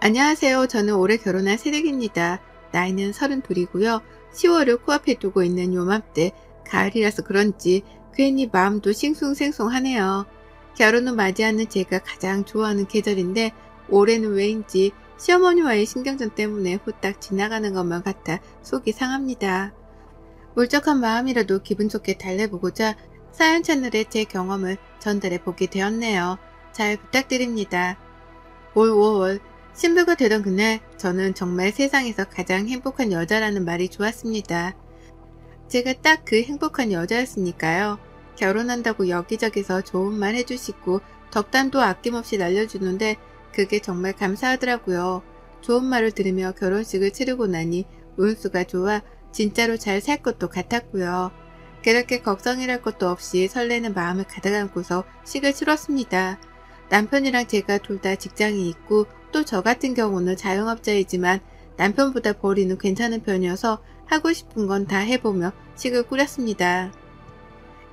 안녕하세요. 저는 올해 결혼한 새댁입니다. 나이는 32이고요. 10월을 코앞에 두고 있는 요맘때 가을이라서 그런지 괜히 마음도 싱숭생숭하네요. 결혼을 맞이하는 제가 가장 좋아하는 계절인데 올해는 왜인지 시어머니와의 신경전 때문에 후딱 지나가는 것만 같아 속이 상합니다. 울적한 마음이라도 기분 좋게 달래보고자 사연 채널에 제 경험을 전달해 보게 되었네요. 잘 부탁드립니다. 올 5월 신부가 되던 그날 저는 정말 세상에서 가장 행복한 여자라는 말이 좋았습니다. 제가 딱 그 행복한 여자였으니까요. 결혼한다고 여기저기서 좋은 말 해주시고 덕담도 아낌없이 날려주는데 그게 정말 감사하더라고요. 좋은 말을 들으며 결혼식을 치르고 나니 운수가 좋아 진짜로 잘 살 것도 같았고요. 그렇게 걱정이랄 것도 없이 설레는 마음을 가득 안고서 식을 치렀습니다. 남편이랑 제가 둘 다 직장이 있고 또 저 같은 경우는 자영업자이지만 남편보다 벌이는 괜찮은 편이어서 하고 싶은 건 다 해보며 식을 꾸렸습니다.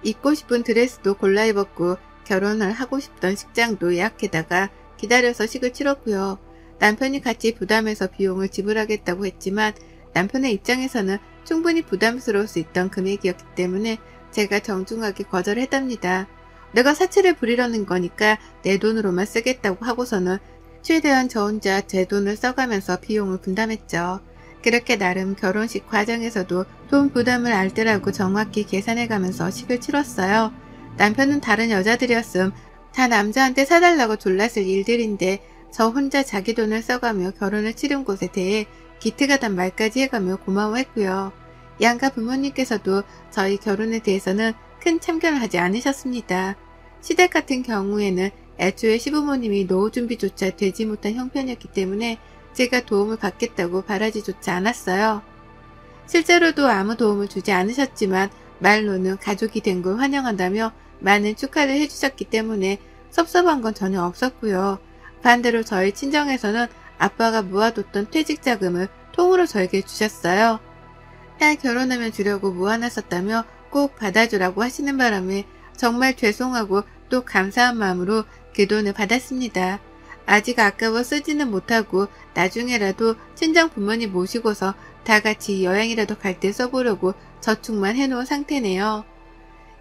입고 싶은 드레스도 골라 입었고 결혼을 하고 싶던 식장도 예약해다가 기다려서 식을 치렀고요. 남편이 같이 부담해서 비용을 지불하겠다고 했지만 남편의 입장에서는 충분히 부담스러울 수 있던 금액이었기 때문에 제가 정중하게 거절했답니다. 내가 사치를 부리려는 거니까 내 돈으로만 쓰겠다고 하고서는 최대한 저 혼자 제 돈을 써가면서 비용을 분담했죠. 그렇게 나름 결혼식 과정에서도 돈 부담을 알뜰하고 정확히 계산해가면서 식을 치렀어요. 남편은 다른 여자들이었음 다 남자한테 사달라고 졸랐을 일들인데 저 혼자 자기 돈을 써가며 결혼을 치른 것에 대해 기특하단 말까지 해가며 고마워했고요. 양가 부모님께서도 저희 결혼에 대해서는 큰 참견을 하지 않으셨습니다. 시댁 같은 경우에는 애초에 시부모님이 노후 준비조차 되지 못한 형편이었기 때문에 제가 도움을 받겠다고 바라지조차 않았어요. 실제로도 아무 도움을 주지 않으셨지만 말로는 가족이 된 걸 환영한다며 많은 축하를 해주셨기 때문에 섭섭한 건 전혀 없었고요. 반대로 저희 친정에서는 아빠가 모아뒀던 퇴직자금을 통으로 저에게 주셨어요. 딸 결혼하면 주려고 모아놨었다며 꼭 받아주라고 하시는 바람에 정말 죄송하고 또 감사한 마음으로 그 돈을 받았습니다. 아직 아까워 쓰지는 못하고 나중에라도 친정 부모님 모시고서 다 같이 여행이라도 갈 때 써보려고 저축만 해놓은 상태네요.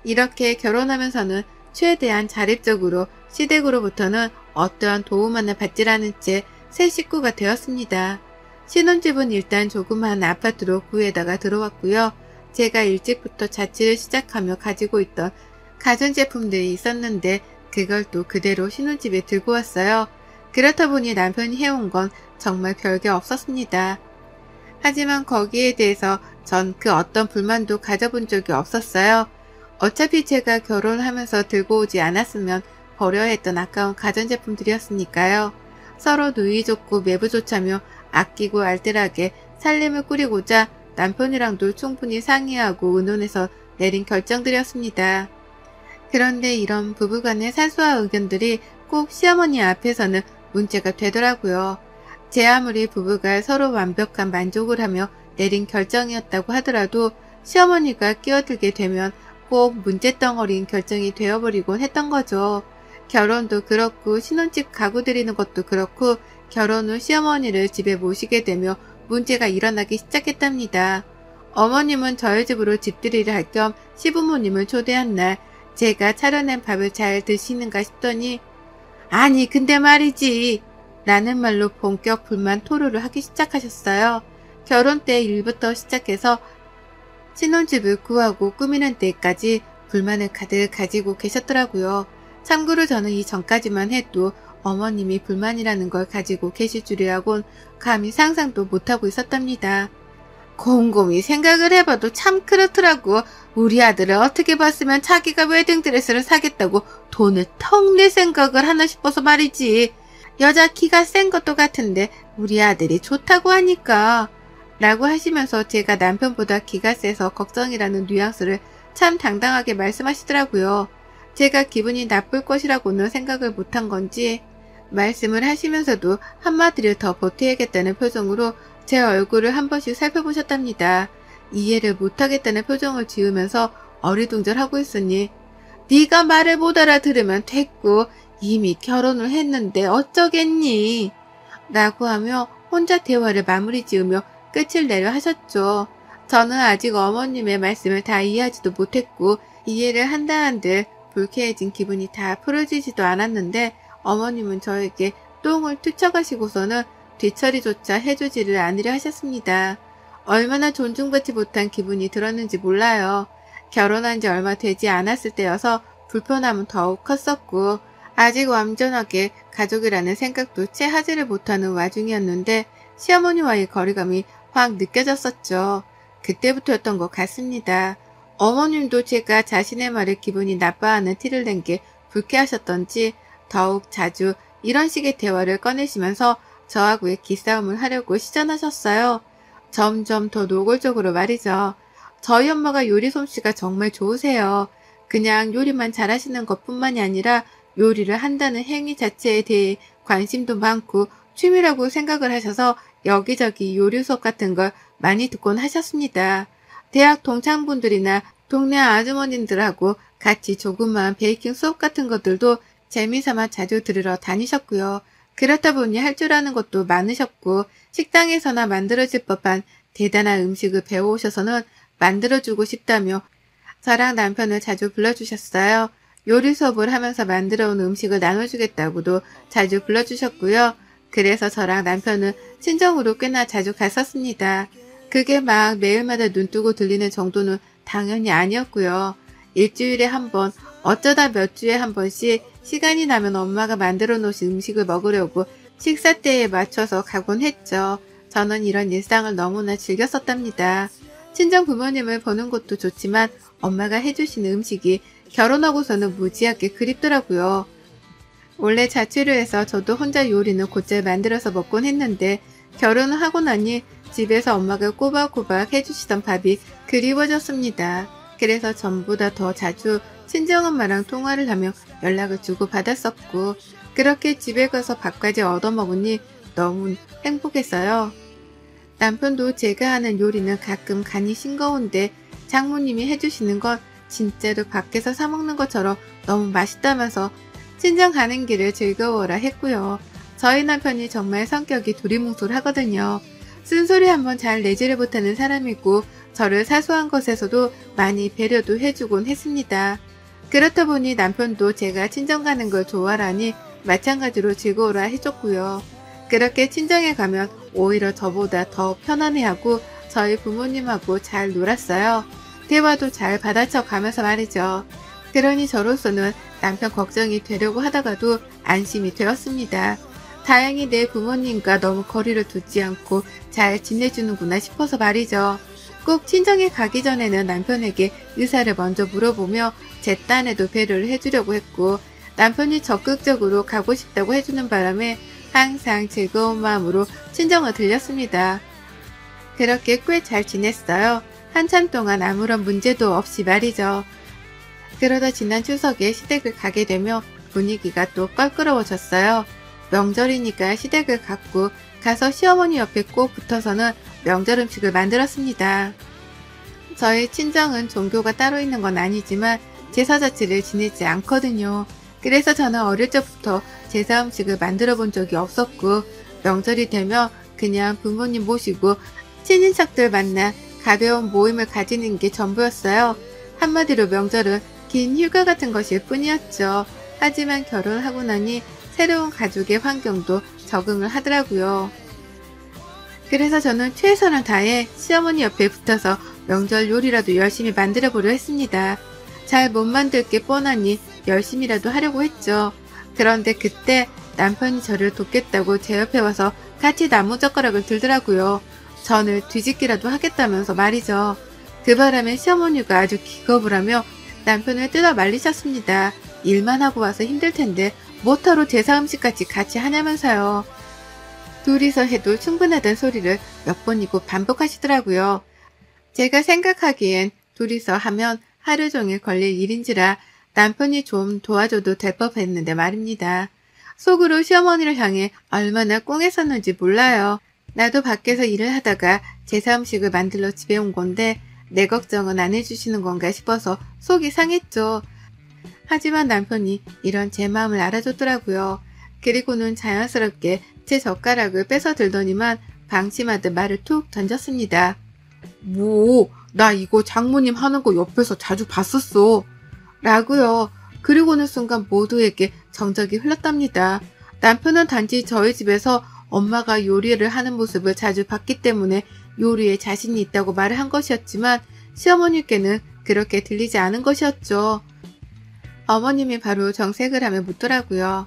이렇게 결혼하면서는 최대한 자립적으로 시댁으로부터는 어떠한 도움 하나 받질 않은 채 새 식구가 되었습니다. 신혼집은 일단 조그마한 아파트로 구에다가 들어왔고요. 제가 일찍부터 자취를 시작하며 가지고 있던 가전제품들이 있었는데 그걸 또 그대로 신혼집에 들고 왔어요. 그렇다 보니 남편이 해온 건 정말 별게 없었습니다. 하지만 거기에 대해서 전 그 어떤 불만도 가져본 적이 없었어요. 어차피 제가 결혼하면서 들고 오지 않았으면 버려야 했던 아까운 가전제품들이었으니까요. 서로 누이 좋고 매부 좋자며 아끼고 알뜰하게 살림을 꾸리고자 남편이랑도 충분히 상의하고 의논해서 내린 결정들이었습니다. 그런데 이런 부부간의 사소한 의견들이 꼭 시어머니 앞에서는 문제가 되더라고요. 제 아무리 부부가 서로 완벽한 만족을 하며 내린 결정이었다고 하더라도 시어머니가 끼어들게 되면 꼭 문제덩어리인 결정이 되어버리곤 했던 거죠. 결혼도 그렇고 신혼집 가구 들이는 것도 그렇고 결혼 후 시어머니를 집에 모시게 되며 문제가 일어나기 시작했답니다. 어머님은 저희 집으로 집들이를 할 겸 시부모님을 초대한 날 제가 차려낸 밥을 잘 드시는가 싶더니 아니 근데 말이지 라는 말로 본격 불만 토로를 하기 시작하셨어요. 결혼 때 일부터 시작해서 신혼집을 구하고 꾸미는 때까지 불만을 가득 가지고 계셨더라고요. 참고로 저는 이 전까지만 해도 어머님이 불만이라는 걸 가지고 계실 줄이라곤 감히 상상도 못하고 있었답니다. 곰곰이 생각을 해봐도 참 그렇더라고. 우리 아들을 어떻게 봤으면 자기가 웨딩드레스를 사겠다고 돈을 턱 낼 생각을 하나 싶어서 말이지. 여자 키가 센 것도 같은데 우리 아들이 좋다고 하니까 라고 하시면서 제가 남편보다 키가 세서 걱정이라는 뉘앙스를 참 당당하게 말씀하시더라고요. 제가 기분이 나쁠 것이라고는 생각을 못한 건지 말씀을 하시면서도 한마디를 더 보태야겠다는 표정으로 제 얼굴을 한 번씩 살펴보셨답니다. 이해를 못하겠다는 표정을 지으면서 어리둥절하고 있으니 네가 말을 못 알아들으면 됐고 이미 결혼을 했는데 어쩌겠니? 라고 하며 혼자 대화를 마무리 지으며 끝을 내려 하셨죠. 저는 아직 어머님의 말씀을 다 이해하지도 못했고 이해를 한다 한들 불쾌해진 기분이 다 풀어지지도 않았는데 어머님은 저에게 똥을 투척하시고서는 뒤처리조차 해주지를 않으려 하셨습니다. 얼마나 존중받지 못한 기분이 들었는지 몰라요. 결혼한 지 얼마 되지 않았을 때여서 불편함은 더욱 컸었고 아직 완전하게 가족이라는 생각도 채 하지를 못하는 와중이었는데 시어머니와의 거리감이 확 느껴졌었죠. 그때부터였던 것 같습니다. 어머님도 제가 자신의 말에 기분이 나빠하는 티를 낸 게 불쾌하셨던지 더욱 자주 이런 식의 대화를 꺼내시면서 저하고의 기싸움을 하려고 시전하셨어요. 점점 더 노골적으로 말이죠. 저희 엄마가 요리 솜씨가 정말 좋으세요. 그냥 요리만 잘하시는 것뿐만이 아니라 요리를 한다는 행위 자체에 대해 관심도 많고 취미라고 생각을 하셔서 여기저기 요리 수업 같은 걸 많이 듣곤 하셨습니다. 대학 동창분들이나 동네 아주머님들하고 같이 조그마한 베이킹 수업 같은 것들도 재미삼아 자주 들으러 다니셨고요. 그렇다 보니 할 줄 아는 것도 많으셨고 식당에서나 만들어질 법한 대단한 음식을 배워오셔서는 만들어주고 싶다며 저랑 남편을 자주 불러주셨어요. 요리 수업을 하면서 만들어온 음식을 나눠주겠다고도 자주 불러주셨고요. 그래서 저랑 남편은 친정으로 꽤나 자주 갔었습니다. 그게 막 매일마다 눈뜨고 들리는 정도는 당연히 아니었고요. 일주일에 한 번, 어쩌다 몇 주에 한 번씩 시간이 나면 엄마가 만들어 놓으신 음식을 먹으려고 식사 때에 맞춰서 가곤 했죠. 저는 이런 일상을 너무나 즐겼었답니다. 친정 부모님을 보는 것도 좋지만 엄마가 해주시는 음식이 결혼하고서는 무지하게 그립더라고요. 원래 자취를 해서 저도 혼자 요리는 곧잘 만들어서 먹곤 했는데 결혼을 하고 나니 집에서 엄마가 꼬박꼬박 해주시던 밥이 그리워졌습니다. 그래서 전보다 더 자주 친정엄마랑 통화를 하며 연락을 주고받았었고 그렇게 집에 가서 밥까지 얻어먹으니 너무 행복했어요. 남편도 제가 하는 요리는 가끔 간이 싱거운데 장모님이 해주시는 건 진짜로 밖에서 사 먹는 것처럼 너무 맛있다면서 친정 가는 길을 즐거워라 했고요. 저희 남편이 정말 성격이 두리뭉술하거든요. 쓴소리 한번 잘 내지를 못하는 사람이고 저를 사소한 것에서도 많이 배려도 해주곤 했습니다. 그렇다 보니 남편도 제가 친정 가는 걸 좋아하니 마찬가지로 즐거워라 해줬고요. 그렇게 친정에 가면 오히려 저보다 더 편안해하고 저희 부모님하고 잘 놀았어요. 대화도 잘 받아쳐 가면서 말이죠. 그러니 저로서는 남편 걱정이 되려고 하다가도 안심이 되었습니다. 다행히 내 부모님과 너무 거리를 두지 않고 잘 지내주는구나 싶어서 말이죠. 꼭 친정에 가기 전에는 남편에게 의사를 먼저 물어보며 제 딴에도 배려를 해주려고 했고 남편이 적극적으로 가고 싶다고 해주는 바람에 항상 즐거운 마음으로 친정을 들렸습니다. 그렇게 꽤 잘 지냈어요. 한참 동안 아무런 문제도 없이 말이죠. 그러다 지난 추석에 시댁을 가게 되며 분위기가 또 껄끄러워졌어요. 명절이니까 시댁을 갔고 가서 시어머니 옆에 꼭 붙어서는 명절 음식을 만들었습니다. 저희 친정은 종교가 따로 있는 건 아니지만 제사 자체를 지내지 않거든요. 그래서 저는 어릴 적부터 제사 음식을 만들어 본 적이 없었고 명절이 되면 그냥 부모님 모시고 친인척들 만나 가벼운 모임을 가지는 게 전부였어요. 한마디로 명절은 긴 휴가 같은 것일 뿐이었죠. 하지만 결혼하고 나니 새로운 가족의 환경도 적응을 하더라고요. 그래서 저는 최선을 다해 시어머니 옆에 붙어서 명절 요리라도 열심히 만들어 보려 했습니다. 잘 못 만들 게 뻔하니 열심히라도 하려고 했죠. 그런데 그때 남편이 저를 돕겠다고 제 옆에 와서 같이 나무젓가락을 들더라고요. 전을 뒤집기라도 하겠다면서 말이죠. 그 바람에 시어머니가 아주 기겁을 하며 남편을 뜯어 말리셨습니다. 일만 하고 와서 힘들 텐데 뭐하러 제사 음식까지 같이 하냐면서요. 둘이서 해도 충분하다는 소리를 몇 번이고 반복하시더라고요. 제가 생각하기엔 둘이서 하면 하루 종일 걸릴 일인지라 남편이 좀 도와줘도 될 법했는데 말입니다. 속으로 시어머니를 향해 얼마나 꽁했었는지 몰라요. 나도 밖에서 일을 하다가 제사 음식을 만들러 집에 온 건데 내 걱정은 안 해주시는 건가 싶어서 속이 상했죠. 하지만 남편이 이런 제 마음을 알아줬더라고요. 그리고는 자연스럽게 제 젓가락을 뺏어 들더니만 방심하듯 말을 툭 던졌습니다. 뭐, 나 이거 장모님 하는 거 옆에서 자주 봤었어. 라고요. 그리고는 순간 모두에게 정적이 흘렀답니다. 남편은 단지 저희 집에서 엄마가 요리를 하는 모습을 자주 봤기 때문에 요리에 자신이 있다고 말을 한 것이었지만 시어머니께는 그렇게 들리지 않은 것이었죠. 어머님이 바로 정색을 하며 묻더라고요.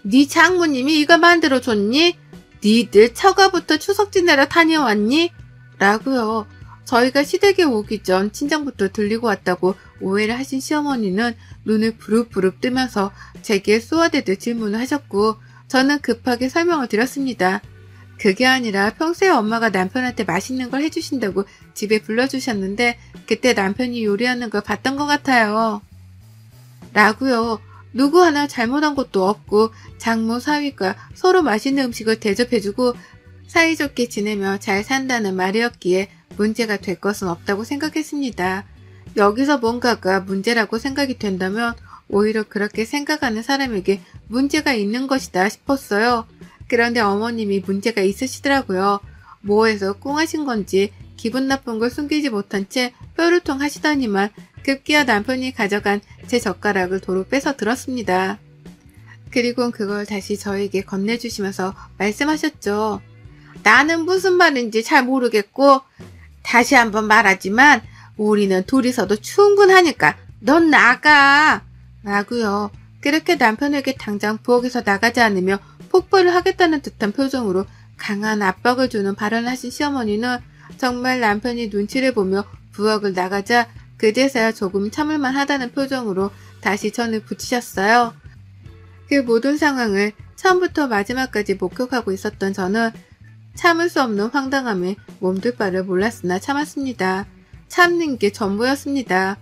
네 장모님이 이거 만들어줬니? 니들 처가부터 추석 지내러 다녀왔니? 라고요. 저희가 시댁에 오기 전 친정부터 들리고 왔다고 오해를 하신 시어머니는 눈을 부릅부릅 뜨면서 제게 쏘아대듯 질문을 하셨고 저는 급하게 설명을 드렸습니다. 그게 아니라 평소에 엄마가 남편한테 맛있는 걸 해주신다고 집에 불러주셨는데 그때 남편이 요리하는 걸 봤던 것 같아요. 라고요. 누구 하나 잘못한 것도 없고 장모 사위가 서로 맛있는 음식을 대접해주고 사이좋게 지내며 잘 산다는 말이었기에 문제가 될 것은 없다고 생각했습니다. 여기서 뭔가가 문제라고 생각이 된다면 오히려 그렇게 생각하는 사람에게 문제가 있는 것이다 싶었어요. 그런데 어머님이 문제가 있으시더라고요. 뭐해서 꿍하신 건지 기분 나쁜 걸 숨기지 못한 채 뼈루통 하시더니만 급기야 남편이 가져간 제 젓가락을 도로 뺏어 들었습니다. 그리고 그걸 다시 저에게 건네주시면서 말씀하셨죠. 나는 무슨 말인지 잘 모르겠고 다시 한번 말하지만 우리는 둘이서도 충분하니까 넌 나가! 라고요. 그렇게 남편에게 당장 부엌에서 나가지 않으며 폭발을 하겠다는 듯한 표정으로 강한 압박을 주는 발언을 하신 시어머니는 정말 남편이 눈치를 보며 부엌을 나가자 그제서야 조금 참을만 하다는 표정으로 다시 전을 붙이셨어요. 그 모든 상황을 처음부터 마지막까지 목격하고 있었던 저는 참을 수 없는 황당함에 몸둘 바를 몰랐으나 참았습니다. 참는 게 전부였습니다.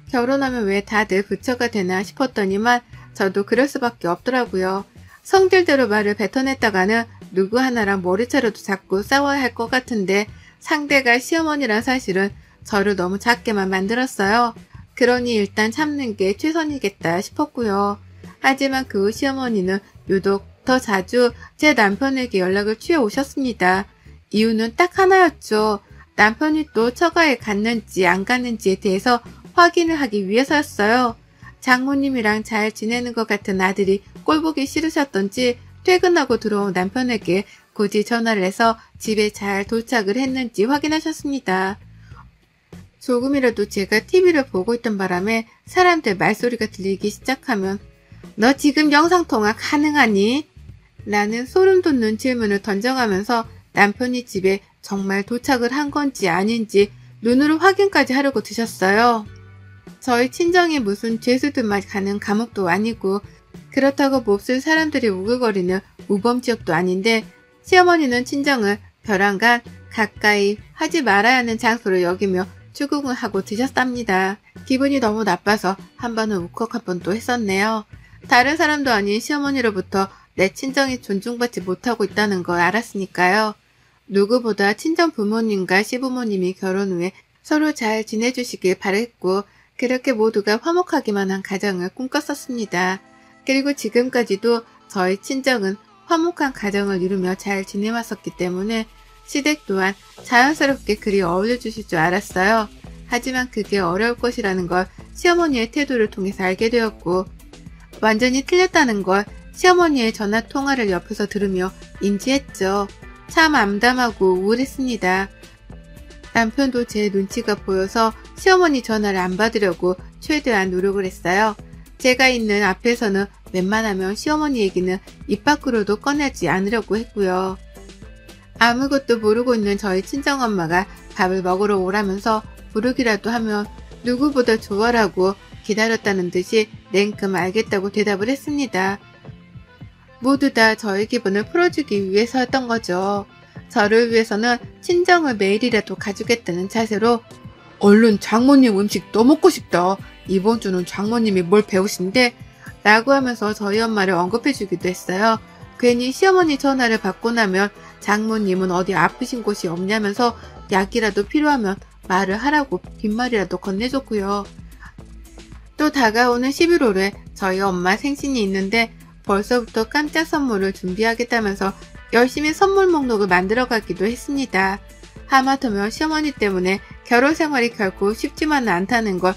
결혼하면 왜 다들 부처가 되나 싶었더니만 저도 그럴 수밖에 없더라고요. 성질대로 말을 뱉어냈다가는 누구 하나랑 머리채로도 자꾸 싸워야 할 것 같은데 상대가 시어머니란 사실은 저를 너무 작게만 만들었어요. 그러니 일단 참는 게 최선이겠다 싶었고요. 하지만 그 후 시어머니는 유독 더 자주 제 남편에게 연락을 취해 오셨습니다. 이유는 딱 하나였죠. 남편이 또 처가에 갔는지 안 갔는지에 대해서 확인을 하기 위해서였어요. 장모님이랑 잘 지내는 것 같은 아들이 꼴보기 싫으셨던지 퇴근하고 들어온 남편에게 굳이 전화를 해서 집에 잘 도착을 했는지 확인하셨습니다. 조금이라도 제가 TV를 보고 있던 바람에 사람들 말소리가 들리기 시작하면 너 지금 영상통화 가능하니? 라는 소름 돋는 질문을 던져가면서 남편이 집에 정말 도착을 한 건지 아닌지 눈으로 확인까지 하려고 드셨어요. 저희 친정이 무슨 죄수들만 가는 감옥도 아니고 그렇다고 몹쓸 사람들이 우글거리는 우범지역도 아닌데 시어머니는 친정을 벼랑간 가까이 하지 말아야 하는 장소로 여기며 추궁을 하고 드셨답니다. 기분이 너무 나빠서 한 번은 울컥 한 번도 했었네요. 다른 사람도 아닌 시어머니로부터 내 친정이 존중받지 못하고 있다는 걸 알았으니까요. 누구보다 친정 부모님과 시부모님이 결혼 후에 서로 잘 지내주시길 바랬고 그렇게 모두가 화목하기만 한 가정을 꿈꿨었습니다. 그리고 지금까지도 저희 친정은 화목한 가정을 이루며 잘 지내왔었기 때문에 시댁 또한 자연스럽게 그리 어울려주실 줄 알았어요. 하지만 그게 어려울 것이라는 걸 시어머니의 태도를 통해서 알게 되었고 완전히 틀렸다는 걸 시어머니의 전화 통화를 옆에서 들으며 인지했죠. 참 암담하고 우울했습니다. 남편도 제 눈치가 보여서 시어머니 전화를 안 받으려고 최대한 노력을 했어요. 제가 있는 앞에서는 웬만하면 시어머니 얘기는 입 밖으로도 꺼내지 않으려고 했고요. 아무것도 모르고 있는 저희 친정엄마가 밥을 먹으러 오라면서 부르기라도 하면 누구보다 좋아라고 기다렸다는 듯이 냉큼 알겠다고 대답을 했습니다. 모두 다 저의 기분을 풀어주기 위해서였던 거죠. 저를 위해서는 친정을 매일이라도 가주겠다는 자세로 얼른 장모님 음식 또 먹고 싶다. 이번 주는 장모님이 뭘 배우신대? 라고 하면서 저희 엄마를 언급해주기도 했어요. 괜히 시어머니 전화를 받고 나면 장모님은 어디 아프신 곳이 없냐면서 약이라도 필요하면 말을 하라고 빈말이라도 건네줬고요. 또 다가오는 11월에 저희 엄마 생신이 있는데 벌써부터 깜짝 선물을 준비하겠다면서 열심히 선물 목록을 만들어가기도 했습니다. 하마터면 시어머니 때문에 결혼 생활이 결코 쉽지만은 않다는 걸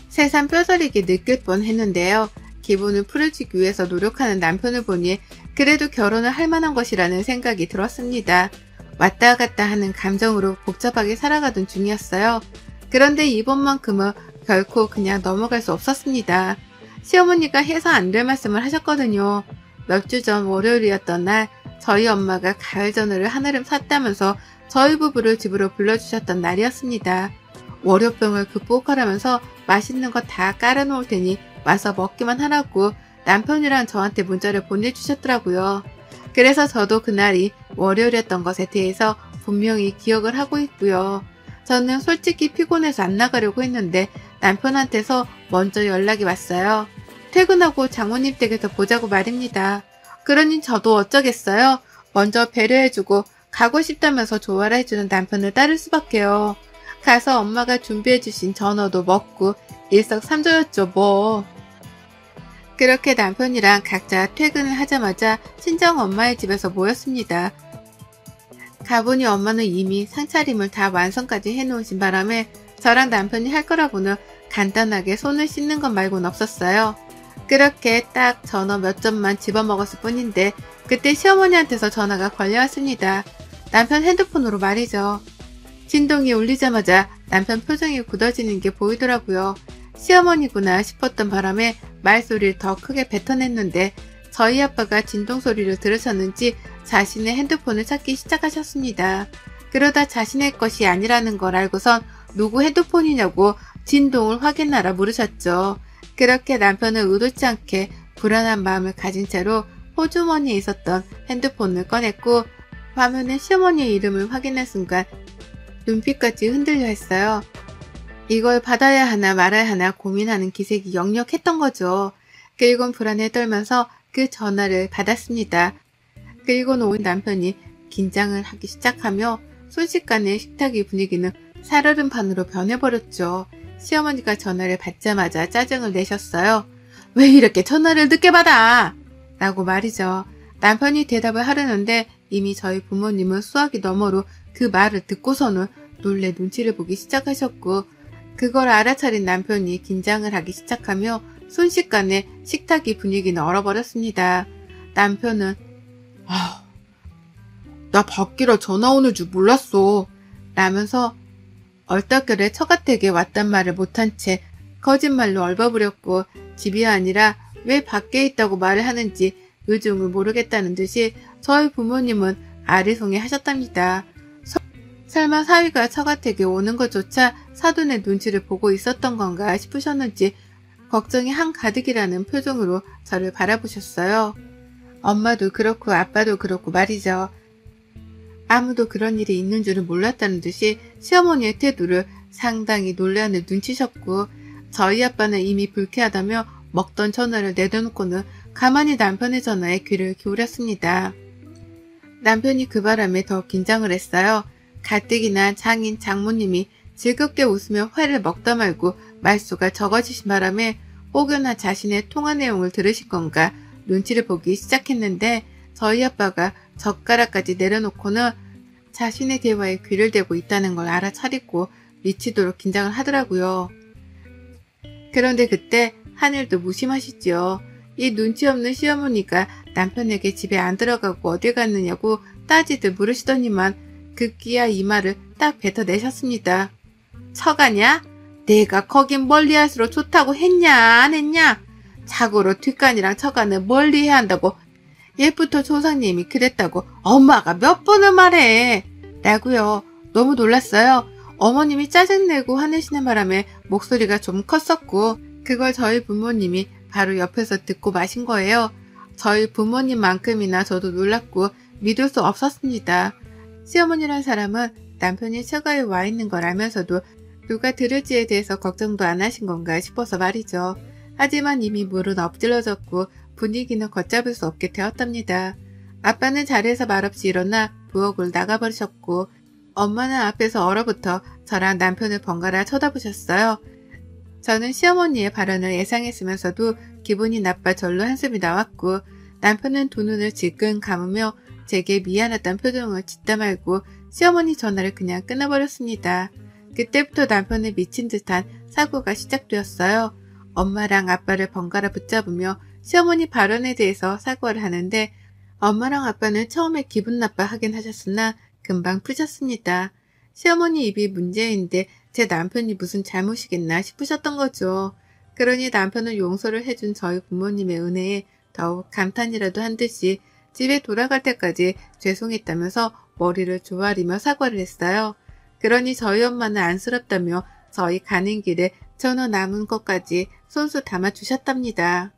새삼 뼈저리게 느낄 뻔했는데요. 기분을 풀어주기 위해서 노력하는 남편을 보니 그래도 결혼을 할 만한 것이라는 생각이 들었습니다. 왔다 갔다 하는 감정으로 복잡하게 살아가던 중이었어요. 그런데 이번만큼은 결코 그냥 넘어갈 수 없었습니다. 시어머니가 해서 안 될 말씀을 하셨거든요. 몇 주 전 월요일이었던 날 저희 엄마가 가을 전어를 한아름 샀다면서 저희 부부를 집으로 불러주셨던 날이었습니다. 월요병을 극복하라면서 맛있는 거 다 깔아놓을 테니 와서 먹기만 하라고 남편이랑 저한테 문자를 보내주셨더라고요. 그래서 저도 그날이 월요일이었던 것에 대해서 분명히 기억을 하고 있고요. 저는 솔직히 피곤해서 안 나가려고 했는데 남편한테서 먼저 연락이 왔어요. 퇴근하고 장모님 댁에서 보자고 말입니다. 그러니 저도 어쩌겠어요. 먼저 배려해주고 가고 싶다면서 조화를 해주는 남편을 따를 수밖에요. 가서 엄마가 준비해주신 전어도 먹고 일석삼조였죠 뭐. 그렇게 남편이랑 각자 퇴근을 하자마자 친정 엄마의 집에서 모였습니다. 가보니 엄마는 이미 상차림을 다 완성까지 해놓으신 바람에 저랑 남편이 할 거라고는 간단하게 손을 씻는 것 말고는 없었어요. 그렇게 딱 전어 몇 점만 집어먹었을 뿐인데 그때 시어머니한테서 전화가 걸려왔습니다. 남편 핸드폰으로 말이죠. 진동이 울리자마자 남편 표정이 굳어지는 게 보이더라고요. 시어머니구나 싶었던 바람에 말소리를 더 크게 뱉어냈는데 저희 아빠가 진동 소리를 들으셨는지 자신의 핸드폰을 찾기 시작하셨습니다. 그러다 자신의 것이 아니라는 걸 알고선 누구 핸드폰이냐고 진동을 확인하라 물으셨죠. 그렇게 남편은 의도치 않게 불안한 마음을 가진 채로 호주머니에 있었던 핸드폰을 꺼냈고 화면에 시어머니의 이름을 확인한 순간 눈빛까지 흔들려 했어요. 이걸 받아야 하나 말아야 하나 고민하는 기색이 역력했던 거죠. 그리곤 불안에 떨면서 그 전화를 받았습니다. 그리고는 온 남편이 긴장을 하기 시작하며 순식간에 식탁의 분위기는 살얼음판으로 변해버렸죠. 시어머니가 전화를 받자마자 짜증을 내셨어요. 왜 이렇게 전화를 늦게 받아? 라고 말이죠. 남편이 대답을 하려는데 이미 저희 부모님은 수화기 너머로 그 말을 듣고서는 놀래 눈치를 보기 시작하셨고 그걸 알아차린 남편이 긴장을 하기 시작하며 순식간에 식탁의 분위기는 얼어버렸습니다. 남편은 나 밖이라 전화 오는 줄 몰랐어 라면서 얼떨결에 처가댁에 왔단 말을 못한 채 거짓말로 얼버무렸고 집이 아니라 왜 밖에 있다고 말을 하는지 의중을 모르겠다는 듯이 저희 부모님은 아리송해 하셨답니다. 설마 사위가 처가댁에 오는 것조차 사돈의 눈치를 보고 있었던 건가 싶으셨는지 걱정이 한가득이라는 표정으로 저를 바라보셨어요. 엄마도 그렇고 아빠도 그렇고 말이죠. 아무도 그런 일이 있는 줄은 몰랐다는 듯이 시어머니의 태도를 상당히 논란을 눈치셨고 저희 아빠는 이미 불쾌하다며 먹던 전화를 내려놓고는 가만히 남편의 전화에 귀를 기울였습니다. 남편이 그 바람에 더 긴장을 했어요. 가뜩이나 장인 장모님이 즐겁게 웃으며 회를 먹다 말고 말수가 적어지신 바람에 혹여나 자신의 통화 내용을 들으신 건가 눈치를 보기 시작했는데 저희 아빠가 젓가락까지 내려놓고는 자신의 대화에 귀를 대고 있다는 걸 알아차리고 미치도록 긴장을 하더라고요. 그런데 그때 하늘도 무심하시지요. 이 눈치 없는 시어머니가 남편에게 집에 안 들어가고 어딜 갔느냐고 따지듯 물으시더니만 급기야 이 말을 딱 뱉어내셨습니다. 처가냐? 내가 거긴 멀리할수록 좋다고 했냐 안 했냐? 자고로 뒷간이랑 처가는 멀리해야 한다고 옛부터 조상님이 그랬다고 엄마가 몇 번을 말해 라고요. 너무 놀랐어요. 어머님이 짜증내고 화내시는 바람에 목소리가 좀 컸었고 그걸 저희 부모님이 바로 옆에서 듣고 마신 거예요. 저희 부모님만큼이나 저도 놀랐고 믿을 수 없었습니다. 시어머니란 사람은 남편이 처가에 와 있는 걸 알면서도 누가 들을지에 대해서 걱정도 안 하신 건가 싶어서 말이죠. 하지만 이미 물은 엎질러졌고 분위기는 걷잡을 수 없게 되었답니다. 아빠는 자리에서 말없이 일어나 부엌을 나가버리셨고 엄마는 앞에서 얼어붙어 저랑 남편을 번갈아 쳐다보셨어요. 저는 시어머니의 발언을 예상했으면서도 기분이 나빠 절로 한숨이 나왔고 남편은 두 눈을 질끈 감으며 제게 미안하다는 표정을 짓다 말고 시어머니 전화를 그냥 끊어버렸습니다. 그때부터 남편의 미친 듯한 사고가 시작되었어요. 엄마랑 아빠를 번갈아 붙잡으며 시어머니 발언에 대해서 사과를 하는데 엄마랑 아빠는 처음에 기분 나빠하긴 하셨으나 금방 푸셨습니다. 시어머니 입이 문제인데 제 남편이 무슨 잘못이겠나 싶으셨던 거죠. 그러니 남편은 용서를 해준 저희 부모님의 은혜에 더욱 감탄이라도 한 듯이 집에 돌아갈 때까지 죄송했다면서 머리를 조아리며 사과를 했어요. 그러니 저희 엄마는 안쓰럽다며 저희 가는 길에 전어 남은 것까지 손수 담아주셨답니다.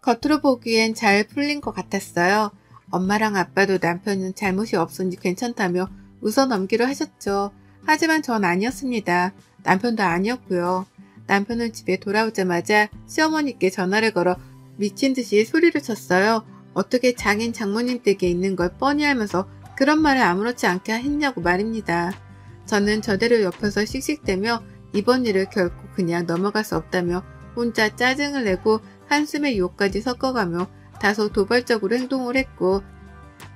겉으로 보기엔 잘 풀린 것 같았어요. 엄마랑 아빠도 남편은 잘못이 없으니 괜찮다며 웃어 넘기로 하셨죠. 하지만 전 아니었습니다. 남편도 아니었고요. 남편은 집에 돌아오자마자 시어머니께 전화를 걸어 미친 듯이 소리를 쳤어요. 어떻게 장인 장모님 댁에 있는 걸 뻔히 알면서 그런 말을 아무렇지 않게 했냐고 말입니다. 저는 저대로 옆에서 씩씩대며 이번 일을 결코 그냥 넘어갈 수 없다며 혼자 짜증을 내고 한숨에 욕까지 섞어가며 다소 도발적으로 행동을 했고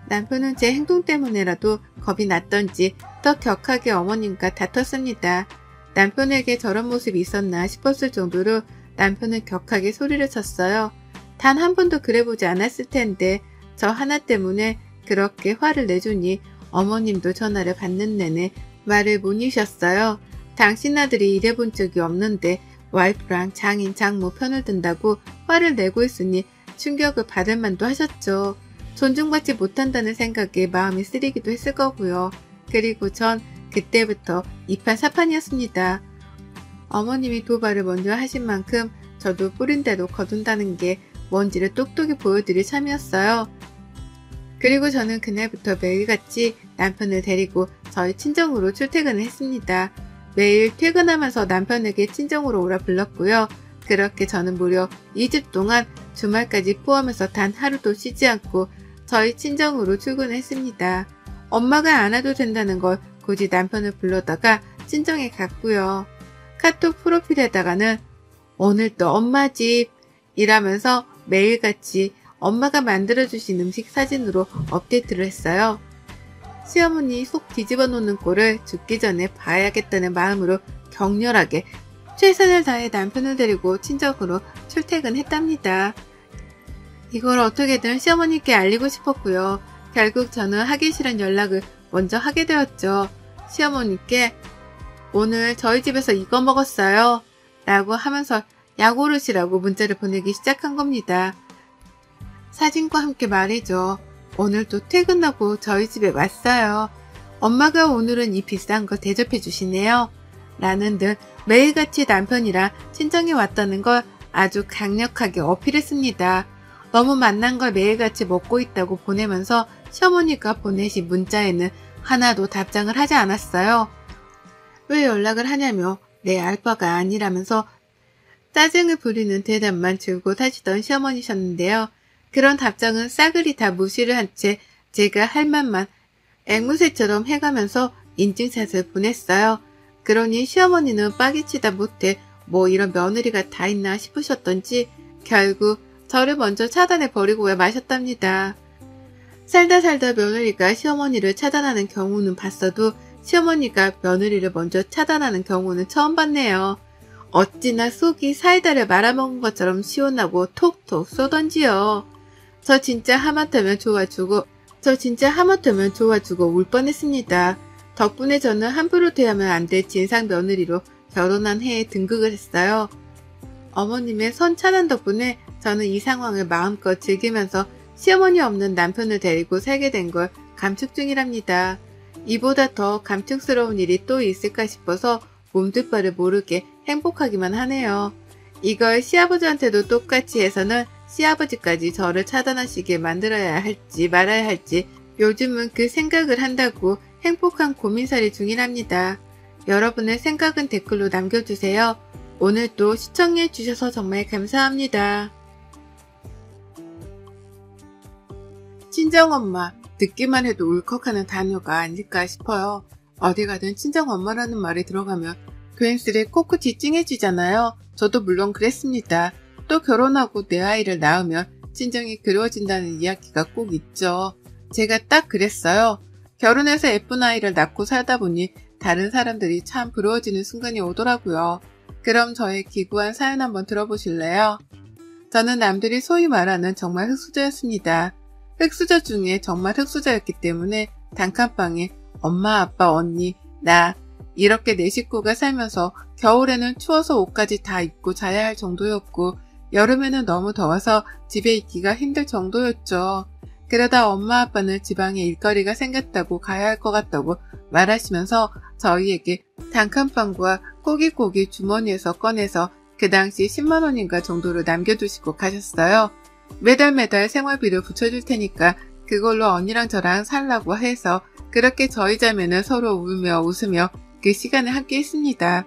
남편은 제 행동 때문에라도 겁이 났던지 더 격하게 어머님과 다퉜습니다. 남편에게 저런 모습이 있었나 싶었을 정도로 남편은 격하게 소리를 쳤어요. 단 한 번도 그래보지 않았을 텐데 저 하나 때문에 그렇게 화를 내주니 어머님도 전화를 받는 내내 말을 못 이셨어요. 당신 아들이 일해본 적이 없는데 와이프랑 장인 장모 편을 든다고 화를 내고 있으니 충격을 받을 만도 하셨죠. 존중받지 못한다는 생각에 마음이 쓰리기도 했을 거고요. 그리고 전 그때부터 이판사판이었습니다. 어머님이 도발을 먼저 하신 만큼 저도 뿌린 대로 거둔다는 게 뭔지를 똑똑히 보여드릴 참이었어요. 그리고 저는 그날부터 매일같이 남편을 데리고 저희 친정으로 출퇴근을 했습니다. 매일 퇴근하면서 남편에게 친정으로 오라 불렀고요. 그렇게 저는 무려 2주 동안 주말까지 포함해서 단 하루도 쉬지 않고 저희 친정으로 출근했습니다. 엄마가 안 와도 된다는 걸 굳이 남편을 불러다가 친정에 갔고요. 카톡 프로필에다가는 오늘 또 엄마 집 이라면서 매일같이 엄마가 만들어주신 음식 사진으로 업데이트를 했어요. 시어머니 속 뒤집어 놓는 꼴을 죽기 전에 봐야겠다는 마음으로 격렬하게 최선을 다해 남편을 데리고 친정으로 출퇴근했답니다. 이걸 어떻게든 시어머니께 알리고 싶었고요. 결국 저는 하기 싫은 연락을 먼저 하게 되었죠. 시어머니께 오늘 저희 집에서 이거 먹었어요 라고 하면서 약오르시라고 문자를 보내기 시작한 겁니다. 사진과 함께 말이죠. 오늘도 퇴근하고 저희 집에 왔어요. 엄마가 오늘은 이 비싼 거 대접해 주시네요. 라는 듯 매일같이 남편이랑 친정에 왔다는 걸 아주 강력하게 어필했습니다. 너무 맛난 걸 매일같이 먹고 있다고 보내면서 시어머니가 보내신 문자에는 하나도 답장을 하지 않았어요. 왜 연락을 하냐며 내 알바가 아니라면서 짜증을 부리는 대답만 줄곧 하시던 시어머니셨는데요. 그런 답장은 싸그리 다 무시를 한 채 제가 할 말만 앵무새처럼 해가면서 인증샷을 보냈어요. 그러니 시어머니는 빠개치다 못해 뭐 이런 며느리가 다 있나 싶으셨던지 결국 저를 먼저 차단해 버리고야 마셨답니다. 살다 며느리가 시어머니를 차단하는 경우는 봤어도 시어머니가 며느리를 먼저 차단하는 경우는 처음 봤네요. 어찌나 속이 사이다를 말아먹은 것처럼 시원하고 톡톡 쏘던지요. 저 진짜 하마터면 좋아주고 울 뻔했습니다. 덕분에 저는 함부로 대하면 안 될 진상 며느리로 결혼한 해에 등극을 했어요. 어머님의 선 차단 덕분에 저는 이 상황을 마음껏 즐기면서 시어머니 없는 남편을 데리고 살게 된 걸 감축 중이랍니다. 이보다 더 감축스러운 일이 또 있을까 싶어서 몸둘 바를 모르게 행복하기만 하네요. 이걸 시아버지한테도 똑같이 해서는 시아버지까지 저를 차단하시게 만들어야 할지 말아야 할지 요즘은 그 생각을 한다고 행복한 고민살이 중이랍니다. 여러분의 생각은 댓글로 남겨주세요. 오늘도 시청해주셔서 정말 감사합니다. 친정엄마, 듣기만 해도 울컥하는 단어가 아닐까 싶어요. 어디 가든 친정엄마라는 말이 들어가면 괜스레 코끝이 찡해지잖아요. 저도 물론 그랬습니다. 또 결혼하고 내 아이를 낳으면 친정이 그리워진다는 이야기가 꼭 있죠. 제가 딱 그랬어요. 결혼해서 예쁜 아이를 낳고 살다 보니 다른 사람들이 참 부러워지는 순간이 오더라고요. 그럼 저의 기구한 사연 한번 들어보실래요? 저는 남들이 소위 말하는 정말 흙수저였습니다. 흙수저 중에 정말 흙수저였기 때문에 단칸방에 엄마, 아빠, 언니, 나 이렇게 네 식구가 살면서 겨울에는 추워서 옷까지 다 입고 자야 할 정도였고 여름에는 너무 더워서 집에 있기가 힘들 정도였죠. 그러다 엄마 아빠는 지방에 일거리가 생겼다고 가야 할 것 같다고 말하시면서 저희에게 단칸방과 꼬깃꼬깃 주머니에서 꺼내서 그 당시 10만 원인가 정도를 남겨두시고 가셨어요. 매달 생활비를 붙여줄 테니까 그걸로 언니랑 저랑 살라고 해서 그렇게 저희 자매는 서로 울며 웃으며 그 시간을 함께 했습니다.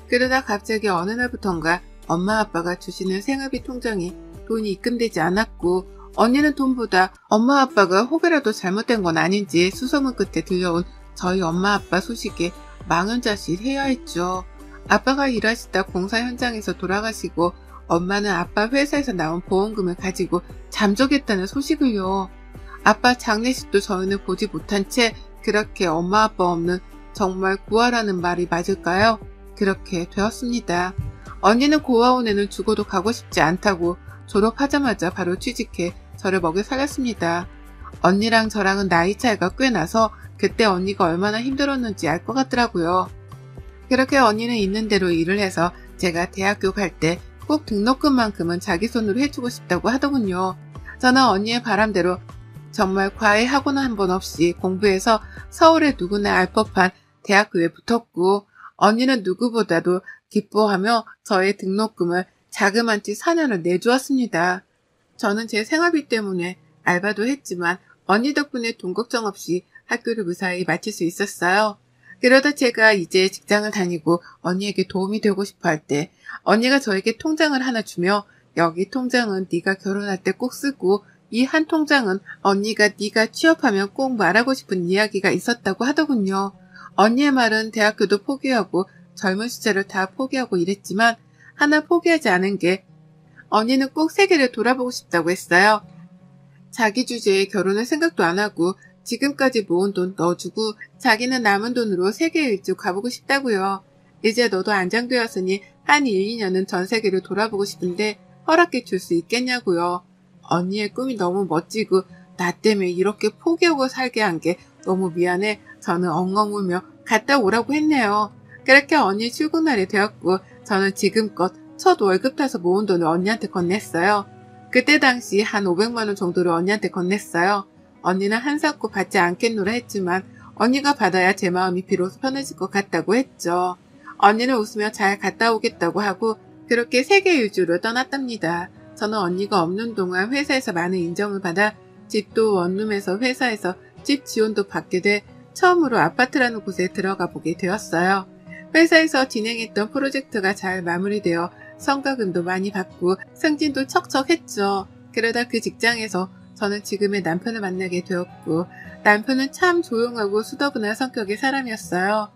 그러다 갑자기 어느 날부턴가 엄마 아빠가 주시는 생활비 통장에 돈이 입금되지 않았고 언니는 돈보다 엄마 아빠가 혹여라도 잘못된 건 아닌지 수소문 끝에 들려온 저희 엄마 아빠 소식에 망연자실해야 했죠. 아빠가 일하시다 공사 현장에서 돌아가시고 엄마는 아빠 회사에서 나온 보험금을 가지고 잠적했다는 소식을요. 아빠 장례식도 저희는 보지 못한 채 그렇게 엄마 아빠 없는 정말 구하라는 말이 맞을까요? 그렇게 되었습니다. 언니는 고아원에는 죽어도 가고 싶지 않다고 졸업하자마자 바로 취직해 저를 먹여 살렸습니다. 언니랑 저랑은 나이 차이가 꽤 나서 그때 언니가 얼마나 힘들었는지 알 것 같더라고요. 그렇게 언니는 있는 대로 일을 해서 제가 대학교 갈 때 꼭 등록금만큼은 자기 손으로 해주고 싶다고 하더군요. 저는 언니의 바람대로 정말 과외 학원 한 번 없이 공부해서 서울에 누구나 알 법한 대학교에 붙었고 언니는 누구보다도 기뻐하며 저의 등록금을 자그만치 4년을 내주었습니다. 저는 제 생활비 때문에 알바도 했지만 언니 덕분에 돈 걱정 없이 학교를 무사히 마칠 수 있었어요. 그러다 제가 이제 직장을 다니고 언니에게 도움이 되고 싶어 할 때 언니가 저에게 통장을 하나 주며 여기 통장은 네가 결혼할 때 꼭 쓰고 이 한 통장은 언니가 네가 취업하면 꼭 말하고 싶은 이야기가 있었다고 하더군요. 언니의 말은 대학교도 포기하고 젊은 시절을 다 포기하고 이랬지만 하나 포기하지 않은 게 언니는 꼭 세계를 돌아보고 싶다고 했어요. 자기 주제에 결혼을 생각도 안 하고 지금까지 모은 돈 넣어주고 자기는 남은 돈으로 세계 일주 가보고 싶다고요. 이제 너도 안정되었으니 한 1, 2년은 전 세계를 돌아보고 싶은데 허락해 줄 수 있겠냐고요. 언니의 꿈이 너무 멋지고 나 때문에 이렇게 포기하고 살게 한 게 너무 미안해. 저는 엉엉 울며 갔다 오라고 했네요. 그렇게 언니 출근날이 되었고 저는 지금껏 첫 월급 타서 모은 돈을 언니한테 건넸어요. 그때 당시 한 500만 원 정도를 언니한테 건넸어요. 언니는 한사코 받지 않겠노라 했지만 언니가 받아야 제 마음이 비로소 편해질 것 같다고 했죠. 언니는 웃으며 잘 갔다 오겠다고 하고 그렇게 세계 일주를 떠났답니다. 저는 언니가 없는 동안 회사에서 많은 인정을 받아 집도 원룸에서 회사에서 집 지원도 받게 돼 처음으로 아파트라는 곳에 들어가 보게 되었어요. 회사에서 진행했던 프로젝트가 잘 마무리되어 성과금도 많이 받고 승진도 척척했죠. 그러다 그 직장에서 저는 지금의 남편을 만나게 되었고 남편은 참 조용하고 수더분한 성격의 사람이었어요.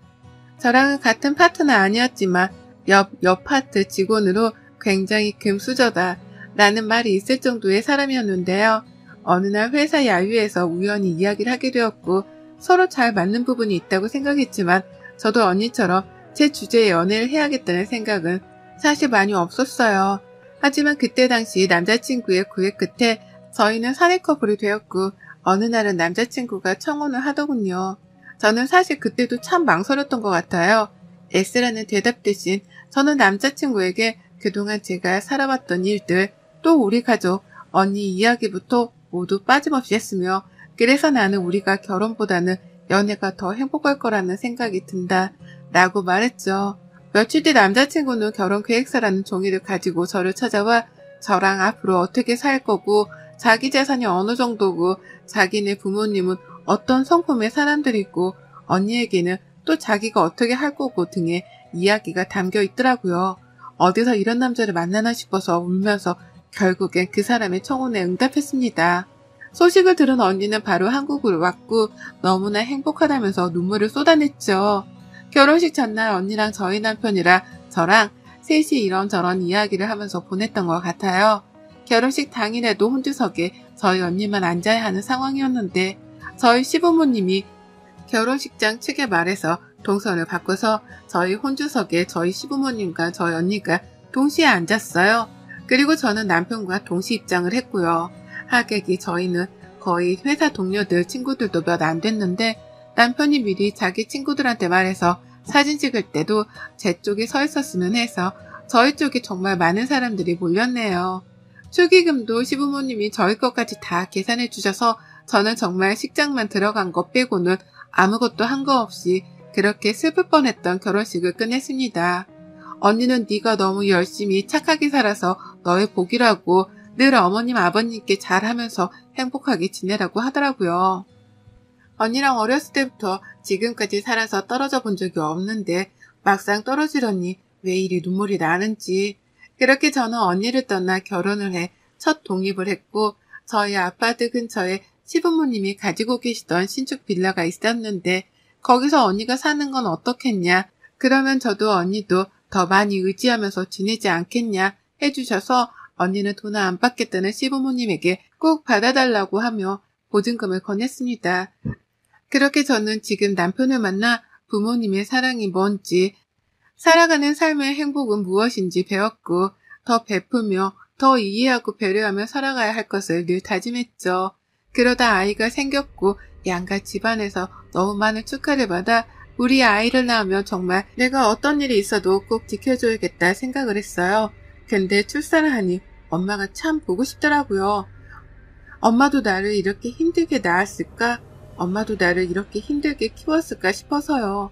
저랑은 같은 파트는 아니었지만 옆 파트 직원으로 굉장히 금수저다 라는 말이 있을 정도의 사람이었는데요. 어느 날 회사 야유에서 우연히 이야기를 하게 되었고 서로 잘 맞는 부분이 있다고 생각했지만 저도 언니처럼 제 주제에 연애를 해야겠다는 생각은 사실 많이 없었어요. 하지만 그때 당시 남자친구의 구애 끝에 저희는 사내 커플이 되었고 어느 날은 남자친구가 청혼을 하더군요. 저는 사실 그때도 참 망설였던 것 같아요. S라는 대답 대신 저는 남자친구에게 그동안 제가 살아왔던 일들 또 우리 가족, 언니 이야기부터 모두 빠짐없이 했으며 그래서 나는 우리가 결혼보다는 연애가 더 행복할 거라는 생각이 든다 라고 말했죠. 며칠 뒤 남자친구는 결혼 계획서라는 종이를 가지고 저를 찾아와 저랑 앞으로 어떻게 살 거고 자기 재산이 어느 정도고 자기네 부모님은 어떤 성품의 사람들이고 언니에게는 또 자기가 어떻게 할 거고 등의 이야기가 담겨 있더라고요. 어디서 이런 남자를 만나나 싶어서 울면서 결국엔 그 사람의 청혼에 응답했습니다. 소식을 들은 언니는 바로 한국으로 왔고 너무나 행복하다면서 눈물을 쏟아냈죠. 결혼식 전날 언니랑 저희 남편이랑 저랑 셋이 이런저런 이야기를 하면서 보냈던 것 같아요. 결혼식 당일에도 혼주석에 저희 언니만 앉아야 하는 상황이었는데 저희 시부모님이 결혼식장 측에 말해서 동선을 바꿔서 저희 혼주석에 저희 시부모님과 저희 언니가 동시에 앉았어요. 그리고 저는 남편과 동시 입장을 했고요. 하객이 저희는 거의 회사 동료들 친구들도 몇 안 됐는데 남편이 미리 자기 친구들한테 말해서 사진 찍을 때도 제 쪽에 서 있었으면 해서 저희 쪽에 정말 많은 사람들이 몰렸네요. 축의금도 시부모님이 저희 것까지 다 계산해 주셔서 저는 정말 식장만 들어간 것 빼고는 아무것도 한 거 없이 그렇게 슬플 뻔했던 결혼식을 끝냈습니다. 언니는 네가 너무 열심히 착하게 살아서 너의 복이라고 늘 어머님 아버님께 잘하면서 행복하게 지내라고 하더라고요. 언니랑 어렸을 때부터 지금까지 살아서 떨어져 본 적이 없는데 막상 떨어지려니 왜 이리 눈물이 나는지. 그렇게 저는 언니를 떠나 결혼을 해 첫 독립을 했고 저희 아파트 근처에 시부모님이 가지고 계시던 신축 빌라가 있었는데 거기서 언니가 사는 건 어떻겠냐. 그러면 저도 언니도 더 많이 의지하면서 지내지 않겠냐 해주셔서 언니는 돈을 안 받겠다는 시부모님에게 꼭 받아달라고 하며 보증금을 건넸습니다. 그렇게 저는 지금 남편을 만나 부모님의 사랑이 뭔지, 살아가는 삶의 행복은 무엇인지 배웠고 더 베풀며 더 이해하고 배려하며 살아가야 할 것을 늘 다짐했죠. 그러다 아이가 생겼고 양가 집안에서 너무 많은 축하를 받아 우리 아이를 낳으면 정말 내가 어떤 일이 있어도 꼭 지켜줘야겠다 생각을 했어요. 근데 출산을 하니 엄마가 참 보고 싶더라고요. 엄마도 나를 이렇게 힘들게 낳았을까? 엄마도 나를 이렇게 힘들게 키웠을까 싶어서요.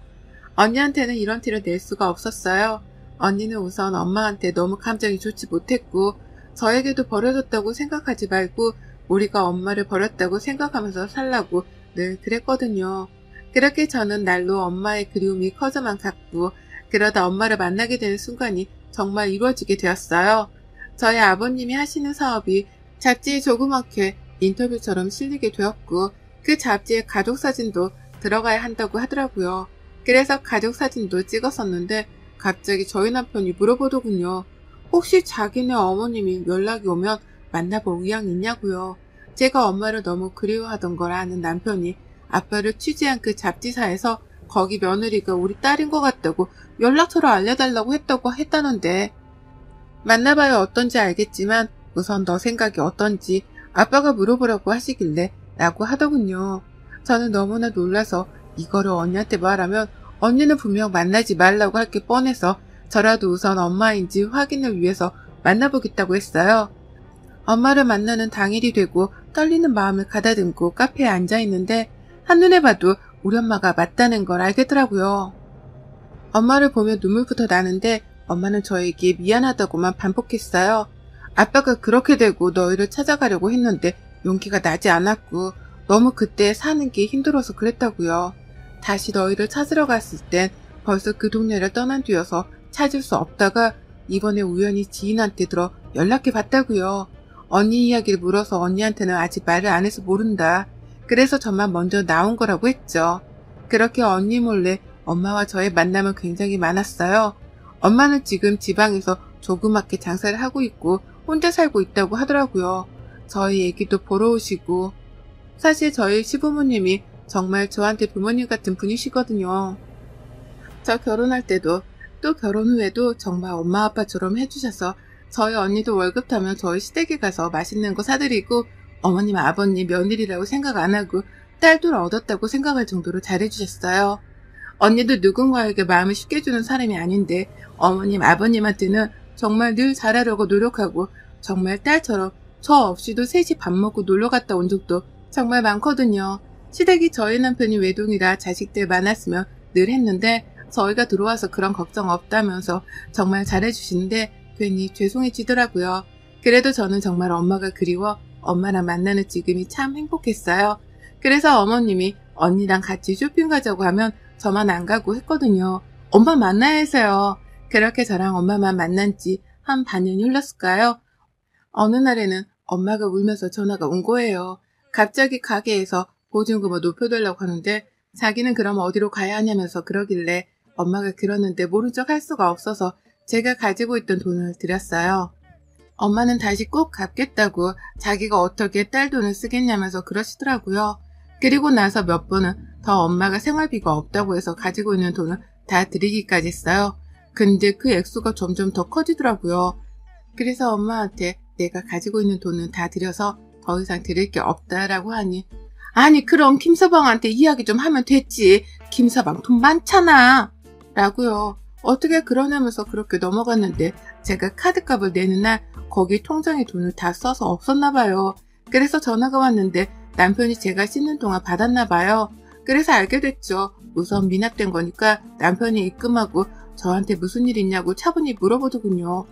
언니한테는 이런 티를 낼 수가 없었어요. 언니는 우선 엄마한테 너무 감정이 좋지 못했고 저에게도 버려졌다고 생각하지 말고 우리가 엄마를 버렸다고 생각하면서 살라고 늘 그랬거든요. 그렇게 저는 날로 엄마의 그리움이 커져만 갔고 그러다 엄마를 만나게 되는 순간이 정말 이루어지게 되었어요. 저희 아버님이 하시는 사업이 잡지에 조그맣게 인터뷰처럼 실리게 되었고 그 잡지에 가족사진도 들어가야 한다고 하더라고요. 그래서 가족사진도 찍었었는데 갑자기 저희 남편이 물어보더군요. 혹시 자기네 어머님이 연락이 오면 만나볼 의향이 있냐고요. 제가 엄마를 너무 그리워하던 걸 아는 남편이 아빠를 취재한 그 잡지사에서 거기 며느리가 우리 딸인 것 같다고 연락처를 알려달라고 했다는데 만나봐야 어떤지 알겠지만 우선 너 생각이 어떤지 아빠가 물어보라고 하시길래 라고 하더군요. 저는 너무나 놀라서 이거를 언니한테 말하면 언니는 분명 만나지 말라고 할 게 뻔해서 저라도 우선 엄마인지 확인을 위해서 만나보겠다고 했어요. 엄마를 만나는 당일이 되고 떨리는 마음을 가다듬고 카페에 앉아있는데 한눈에 봐도 우리 엄마가 맞다는 걸 알겠더라고요. 엄마를 보며 눈물부터 나는데 엄마는 저에게 미안하다고만 반복했어요. 아빠가 그렇게 되고 너희를 찾아가려고 했는데 용기가 나지 않았고 너무 그때 사는 게 힘들어서 그랬다고요. 다시 너희를 찾으러 갔을 땐 벌써 그 동네를 떠난 뒤여서 찾을 수 없다가 이번에 우연히 지인한테 들어 연락해 봤다고요. 언니 이야기를 물어서 언니한테는 아직 말을 안 해서 모른다. 그래서 저만 먼저 나온 거라고 했죠. 그렇게 언니 몰래 엄마와 저의 만남은 굉장히 많았어요. 엄마는 지금 지방에서 조그맣게 장사를 하고 있고 혼자 살고 있다고 하더라고요. 저희 애기도 보러 오시고 사실 저희 시부모님이 정말 저한테 부모님 같은 분이시거든요. 저 결혼할 때도 또 결혼 후에도 정말 엄마 아빠처럼 해주셔서 저희 언니도 월급 타면 저희 시댁에 가서 맛있는 거 사드리고 어머님 아버님 며느리라고 생각 안 하고 딸도 얻었다고 생각할 정도로 잘해주셨어요. 언니도 누군가에게 마음을 쉽게 주는 사람이 아닌데 어머님 아버님한테는 정말 늘 잘하려고 노력하고 정말 딸처럼 저 없이도 셋이 밥 먹고 놀러 갔다 온 적도 정말 많거든요. 시댁이 저희 남편이 외동이라 자식들 많았으면 늘 했는데 저희가 들어와서 그런 걱정 없다면서 정말 잘해주시는데 괜히 죄송해지더라고요. 그래도 저는 정말 엄마가 그리워 엄마랑 만나는 지금이 참 행복했어요. 그래서 어머님이 언니랑 같이 쇼핑 가자고 하면 저만 안 가고 했거든요. 엄마 만나야 해서요. 그렇게 저랑 엄마만 만난 지 한 반년이 흘렀을까요? 어느 날에는 엄마가 울면서 전화가 온 거예요. 갑자기 가게에서 보증금을 높여달라고 하는데 자기는 그럼 어디로 가야 하냐면서 그러길래 엄마가 그러는데 모른 척 할 수가 없어서 제가 가지고 있던 돈을 드렸어요. 엄마는 다시 꼭 갚겠다고 자기가 어떻게 딸 돈을 쓰겠냐면서 그러시더라고요. 그리고 나서 몇 번은 더 엄마가 생활비가 없다고 해서 가지고 있는 돈을 다 드리기까지 했어요. 근데 그 액수가 점점 더 커지더라고요. 그래서 엄마한테 내가 가지고 있는 돈은 다 드려서 더 이상 드릴 게 없다라고 하니, 아니 그럼 김서방한테 이야기 좀 하면 됐지. 김서방 돈 많잖아 라고요. 어떻게 그러냐면서 그렇게 넘어갔는데 제가 카드값을 내는 날 거기 통장에 돈을 다 써서 없었나 봐요. 그래서 전화가 왔는데 남편이 제가 씻는 동안 받았나 봐요. 그래서 알게 됐죠. 우선 미납된 거니까 남편이 입금하고 저한테 무슨 일 있냐고 차분히 물어보더군요.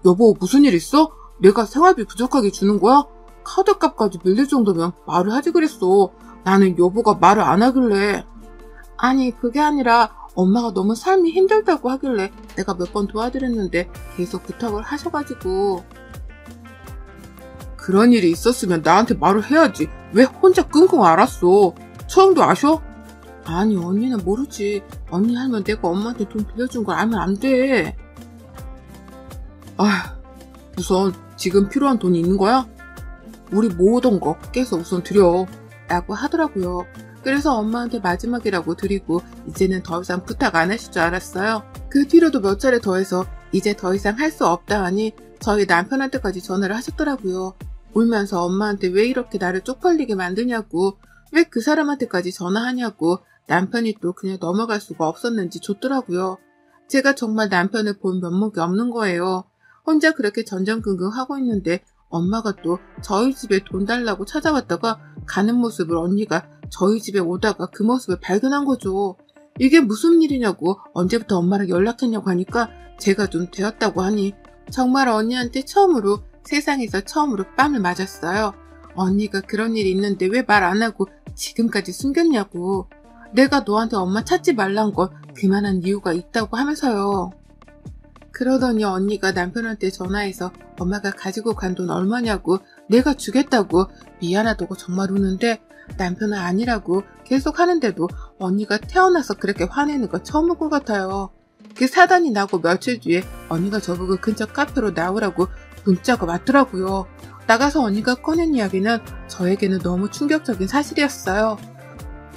여보 무슨 일 있어? 내가 생활비 부족하게 주는 거야? 카드값까지 밀릴 정도면 말을 하지 그랬어. 나는 여보가 말을 안 하길래. 아니 그게 아니라 엄마가 너무 삶이 힘들다고 하길래 내가 몇 번 도와드렸는데 계속 부탁을 하셔가지고. 그런 일이 있었으면 나한테 말을 해야지. 왜 혼자 끙끙 앓았어? 처음도 아셔? 아니 언니는 모르지. 언니 알면 내가 엄마한테 돈 빌려준 걸 알면 안 돼. 아휴, 우선 지금 필요한 돈이 있는 거야? 우리 모으던 거 깨서 우선 드려 라고 하더라고요. 그래서 엄마한테 마지막이라고 드리고 이제는 더 이상 부탁 안 하실 줄 알았어요. 그 뒤로도 몇 차례 더해서 이제 더 이상 할 수 없다 하니 저희 남편한테까지 전화를 하셨더라고요. 울면서 엄마한테 왜 이렇게 나를 쪽팔리게 만드냐고, 왜 그 사람한테까지 전화하냐고. 남편이 또 그냥 넘어갈 수가 없었는지 줬더라고요. 제가 정말 남편을 본 면목이 없는 거예요. 혼자 그렇게 전전긍긍 하고 있는데 엄마가 또 저희 집에 돈 달라고 찾아왔다가 가는 모습을 언니가 저희 집에 오다가 그 모습을 발견한 거죠. 이게 무슨 일이냐고 언제부터 엄마랑 연락했냐고 하니까 제가 좀 되었다고 하니 정말 언니한테 처음으로, 세상에서 처음으로 뺨을 맞았어요. 언니가 그런 일이 있는데 왜 말 안 하고 지금까지 숨겼냐고. 내가 너한테 엄마 찾지 말란 건 그만한 이유가 있다고 하면서요. 그러더니 언니가 남편한테 전화해서 엄마가 가지고 간 돈 얼마냐고, 내가 주겠다고 미안하다고 정말 우는데 남편은 아니라고 계속 하는데도 언니가 태어나서 그렇게 화내는 거 처음 본 것 같아요. 그 사단이 나고 며칠 뒤에 언니가 저보고 근처 카페로 나오라고 문자가 왔더라고요. 나가서 언니가 꺼낸 이야기는 저에게는 너무 충격적인 사실이었어요.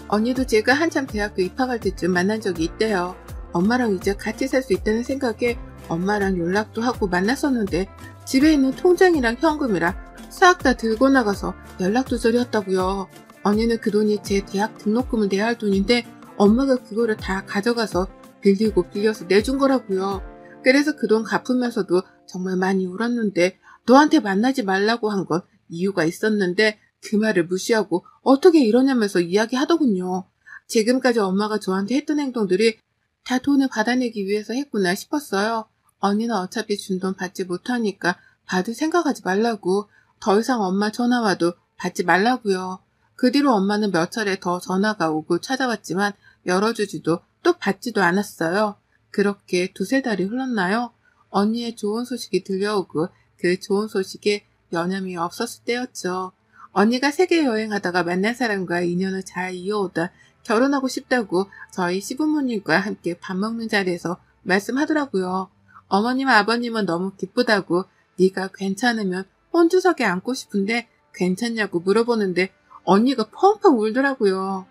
언니도 제가 한참 대학교 입학할 때쯤 만난 적이 있대요. 엄마랑 이제 같이 살 수 있다는 생각에 엄마랑 연락도 하고 만났었는데 집에 있는 통장이랑 현금이랑 싹 다 들고 나가서 연락두절이었다고요. 언니는 그 돈이 제 대학 등록금을 내야 할 돈인데 엄마가 그거를 다 가져가서 빌리고 빌려서 내준 거라고요. 그래서 그 돈 갚으면서도 정말 많이 울었는데 너한테 만나지 말라고 한 건 이유가 있었는데 그 말을 무시하고 어떻게 이러냐면서 이야기하더군요. 지금까지 엄마가 저한테 했던 행동들이 다 돈을 받아내기 위해서 했구나 싶었어요. 언니는 어차피 준 돈 받지 못하니까 받을 생각하지 말라고, 더 이상 엄마 전화 와도 받지 말라고요. 그 뒤로 엄마는 몇 차례 더 전화가 오고 찾아왔지만 열어주지도 또 받지도 않았어요. 그렇게 두세 달이 흘렀나요? 언니의 좋은 소식이 들려오고 그 좋은 소식에 여념이 없었을 때였죠. 언니가 세계 여행하다가 만난 사람과 인연을 잘 이어오다 결혼하고 싶다고 저희 시부모님과 함께 밥 먹는 자리에서 말씀하더라고요. 어머님 아버님은 너무 기쁘다고, 네가 괜찮으면 혼주석에 앉고 싶은데 괜찮냐고 물어보는데 언니가 펑펑 울더라고요.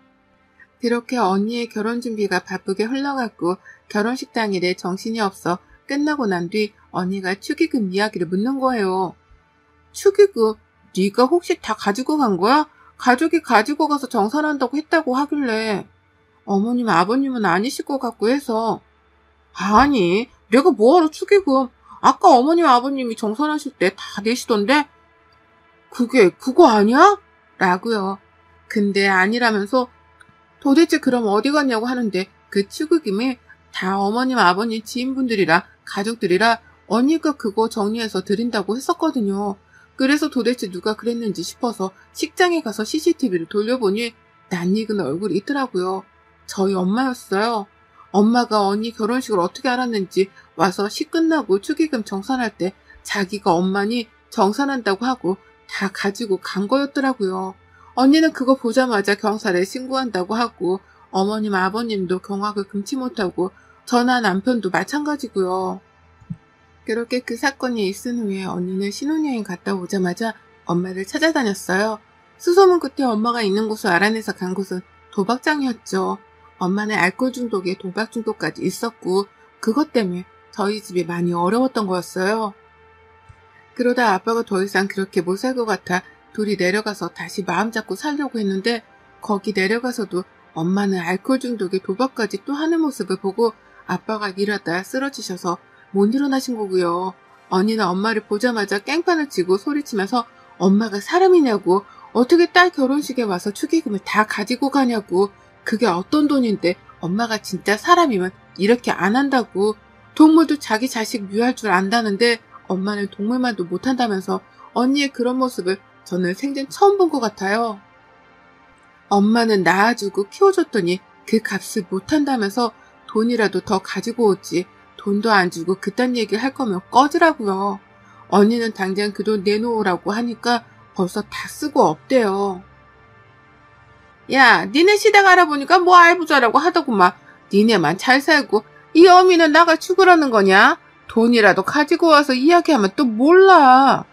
그렇게 언니의 결혼 준비가 바쁘게 흘러갔고 결혼식 당일에 정신이 없어 끝나고 난 뒤 언니가 축의금 이야기를 묻는 거예요. 축의금 네가 혹시 다 가지고 간 거야? 가족이 가지고 가서 정산한다고 했다고 하길래. 어머님 아버님은 아니실 것 같고 해서. 아니 내가 뭐하러 축의금, 아까 어머님 아버님이 정산하실 때 다 내시던데 그게 그거 아니야? 라고요. 근데 아니라면서 도대체 그럼 어디 갔냐고 하는데 그 축의금이 다 어머님 아버님 지인분들이라 가족들이라 언니가 그거 정리해서 드린다고 했었거든요. 그래서 도대체 누가 그랬는지 싶어서 식장에 가서 CCTV를 돌려보니 낯익은 얼굴이 있더라고요. 저희 엄마였어요. 엄마가 언니 결혼식을 어떻게 알았는지 와서 식 끝나고 축의금 정산할 때 자기가 엄마니 정산한다고 하고 다 가지고 간 거였더라고요. 언니는 그거 보자마자 경찰에 신고한다고 하고 어머님 아버님도 경악을 금치 못하고 저나 남편도 마찬가지고요. 그렇게 그 사건이 있은 후에 언니는 신혼여행 갔다 오자마자 엄마를 찾아다녔어요. 수소문 끝에 엄마가 있는 곳을 알아내서 간 곳은 도박장이었죠. 엄마는 알코올 중독에 도박 중독까지 있었고 그것 때문에 저희 집이 많이 어려웠던 거였어요. 그러다 아빠가 더 이상 그렇게 못 살 것 같아 둘이 내려가서 다시 마음 잡고 살려고 했는데 거기 내려가서도 엄마는 알코올 중독에 도박까지 또 하는 모습을 보고 아빠가 일하다 쓰러지셔서 못 일어나신 거고요. 언니는 엄마를 보자마자 깽판을 치고 소리치면서 엄마가 사람이냐고, 어떻게 딸 결혼식에 와서 축의금을 다 가지고 가냐고, 그게 어떤 돈인데 엄마가 진짜 사람이면 이렇게 안 한다고, 동물도 자기 자식 미워할 줄 안다는데 엄마는 동물만도 못한다면서 언니의 그런 모습을 저는 생전 처음 본 것 같아요. 엄마는 낳아주고 키워줬더니 그 값을 못한다면서 돈이라도 더 가지고 오지, 돈도 안 주고 그딴 얘기 할 거면 꺼지라고요. 언니는 당장 그 돈 내놓으라고 하니까 벌써 다 쓰고 없대요. 야, 니네 시댁 알아보니까 뭐 알부자라고 하더구만. 니네만 잘 살고 이 어미는 나가 죽으라는 거냐? 돈이라도 가지고 와서 이야기하면 또 몰라.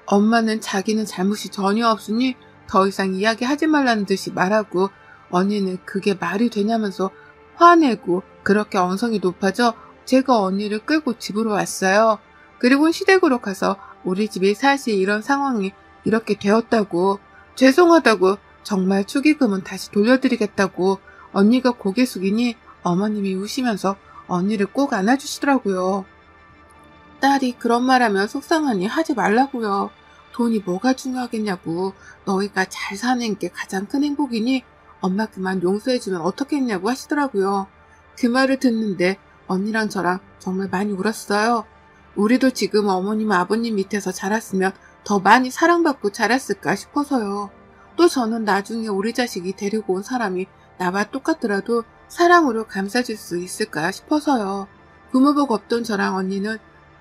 엄마는 자기는 잘못이 전혀 없으니 더 이상 이야기하지 말라는 듯이 말하고, 언니는 그게 말이 되냐면서 화내고 그렇게 언성이 높아져 제가 언니를 끌고 집으로 왔어요. 그리고 시댁으로 가서 우리 집이 사실 이런 상황이 이렇게 되었다고, 죄송하다고, 정말 축의금은 다시 돌려드리겠다고 언니가 고개 숙이니 어머님이 우시면서 언니를 꼭 안아주시더라고요. 딸이 그런 말하면 속상하니 하지 말라고요. 돈이 뭐가 중요하겠냐고. 너희가 잘 사는 게 가장 큰 행복이니 엄마 그만 용서해주면 어떻겠냐고 하시더라고요. 그 말을 듣는데 언니랑 저랑 정말 많이 울었어요. 우리도 지금 어머님 아버님 밑에서 자랐으면 더 많이 사랑받고 자랐을까 싶어서요. 또 저는 나중에 우리 자식이 데리고 온 사람이 나와 똑같더라도 사랑으로 감싸줄 수 있을까 싶어서요. 부모복 없던 저랑 언니는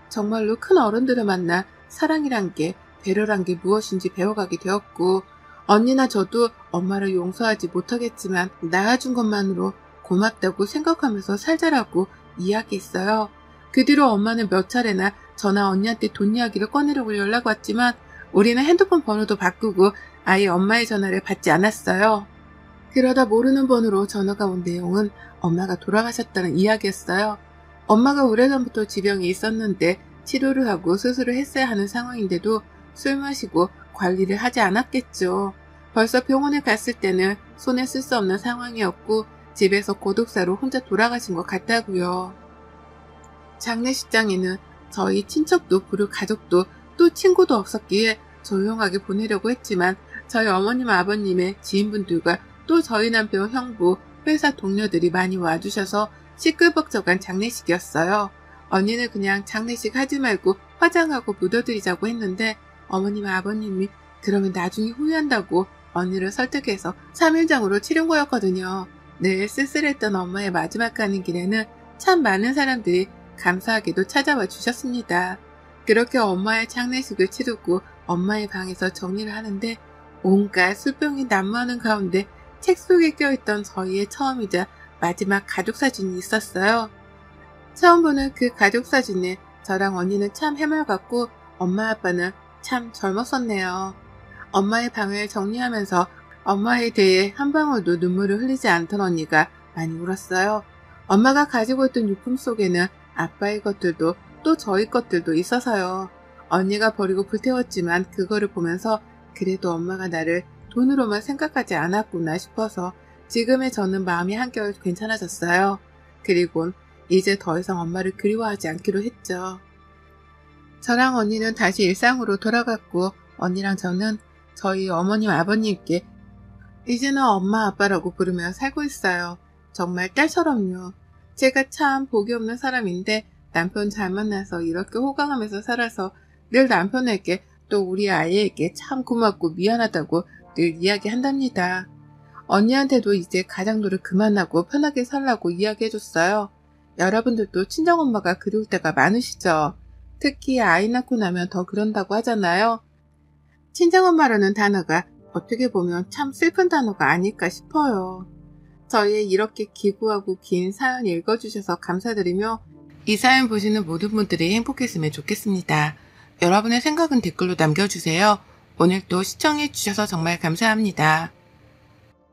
정말로 큰 어른들을 만나 사랑이란 게, 배려란 게 무엇인지 배워가게 되었고, 언니나 저도 엄마를 용서하지 못하겠지만 낳아준 것만으로 고맙다고 생각하면서 살자라고 이야기했어요. 그 뒤로 엄마는 몇 차례나 저나 언니한테 돈 이야기를 꺼내려고 연락 왔지만 우리는 핸드폰 번호도 바꾸고 아예 엄마의 전화를 받지 않았어요. 그러다 모르는 번호로 전화가 온 내용은 엄마가 돌아가셨다는 이야기였어요. 엄마가 오래전부터 지병이 있었는데 치료를 하고 수술을 했어야 하는 상황인데도 술 마시고 관리를 하지 않았겠죠. 벌써 병원에 갔을 때는 손에 쓸 수 없는 상황이었고 집에서 고독사로 혼자 돌아가신 것 같다고요. 장례식장에는 저희 친척도 부를 가족도 또 친구도 없었기에 조용하게 보내려고 했지만 저희 어머님 아버님의 지인분들과 또 저희 남편 형부 회사 동료들이 많이 와주셔서 시끌벅적한 장례식이었어요. 언니는 그냥 장례식 하지 말고 화장하고 묻어드리자고 했는데 어머님 아버님이 그러면 나중에 후회한다고 언니를 설득해서 3일장으로 치른 거였거든요. 늘 쓸쓸했던 엄마의 마지막 가는 길에는 참 많은 사람들이 감사하게도 찾아와 주셨습니다. 그렇게 엄마의 장례식을 치르고 엄마의 방에서 정리를 하는데 온갖 술병이 난무하는 가운데 책 속에 껴있던 저희의 처음이자 마지막 가족사진이 있었어요. 처음 보는 그 가족사진에 저랑 언니는 참 해맑았고 엄마 아빠는 참 젊었었네요. 엄마의 방을 정리하면서 엄마에 대해 한 방울도 눈물을 흘리지 않던 언니가 많이 울었어요. 엄마가 가지고 있던 유품 속에는 아빠의 것들도 또 저희 것들도 있어서요. 언니가 버리고 불태웠지만 그거를 보면서 그래도 엄마가 나를 돈으로만 생각하지 않았구나 싶어서 지금의 저는 마음이 한결 괜찮아졌어요. 그리곤 이제 더 이상 엄마를 그리워하지 않기로 했죠. 저랑 언니는 다시 일상으로 돌아갔고 언니랑 저는 저희 어머님 아버님께 이제는 엄마 아빠라고 부르며 살고 있어요. 정말 딸처럼요. 제가 참 복이 없는 사람인데 남편 잘 만나서 이렇게 호강하면서 살아서 늘 남편에게 또 우리 아이에게 참 고맙고 미안하다고 늘 이야기한답니다. 언니한테도 이제 가장노를 그만하고 편하게 살라고 이야기해줬어요. 여러분들도 친정엄마가 그리울 때가 많으시죠? 특히 아이 낳고 나면 더 그런다고 하잖아요. 친정엄마라는 단어가 어떻게 보면 참 슬픈 단어가 아닐까 싶어요. 저희의 이렇게 기구하고 긴 사연 읽어주셔서 감사드리며 이 사연 보시는 모든 분들이 행복했으면 좋겠습니다. 여러분의 생각은 댓글로 남겨주세요. 오늘도 시청해주셔서 정말 감사합니다.